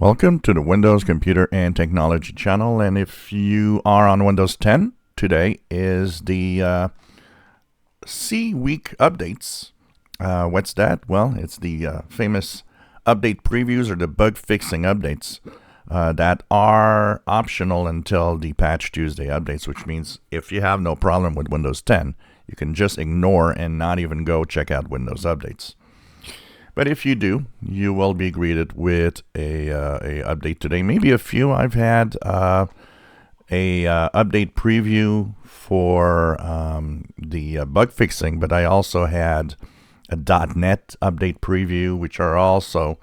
Welcome to the Windows Computer and Technology channel, and if you are on Windows 10, today is the C week updates. What's that? Well, it's the famous update previews or the bug fixing updates that are optional until the Patch Tuesday updates, which means if you have no problem with Windows 10, you can just ignore and not even go check out Windows updates. But if you do, you will be greeted with a update today. Maybe a few. I've had a update preview for the bug fixing, but I also had a .NET update preview, which are also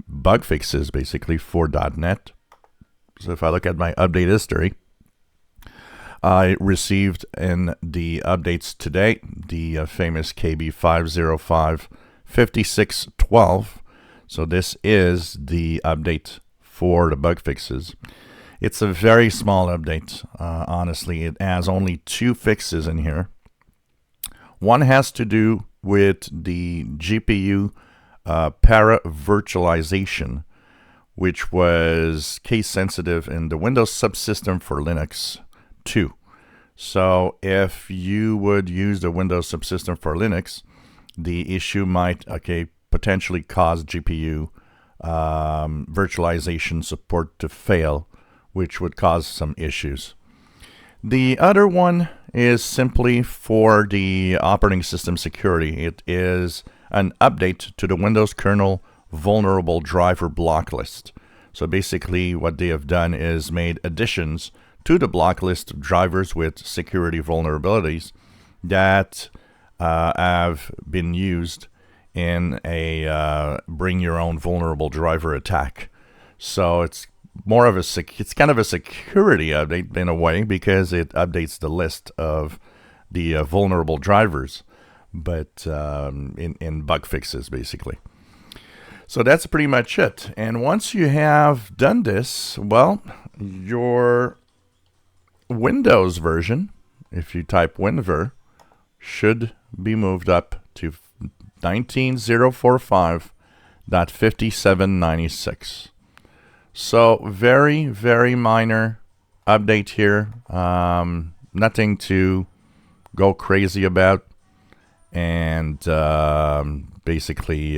bug fixes basically for .NET. So if I look at my update history, I received in the updates today the famous KB5055612. So this is the update for the bug fixes. It's a very small update. Honestly, it has only two fixes in here. One has to do with the GPU para-virtualization, which was case sensitive in the Windows subsystem for Linux 2. So if you would use the Windows subsystem for Linux, the issue might potentially cause GPU virtualization support to fail, which would cause some issues. The other one is simply for the operating system security. It is an update to the Windows kernel vulnerable driver block list. So basically what they have done is made additions to the block list of drivers with security vulnerabilities that have been used in a bring your own vulnerable driver attack. So it's more of it's kind of a security update in a way, because it updates the list of the vulnerable drivers, but in bug fixes basically. So that's pretty much it. And once you have done this, well, your Windows version, if you type WinVer, should be moved up to 19.045.5796. So very, very minor update here. Nothing to go crazy about. And basically,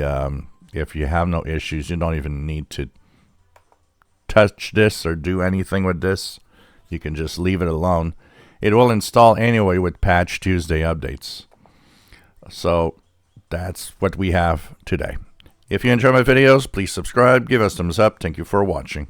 if you have no issues, you don't even need to touch this or do anything with this. You can just leave it alone. It will install anyway with Patch Tuesday updates. So that's what we have today. If you enjoy my videos, please subscribe, give us a thumbs up. Thank you for watching.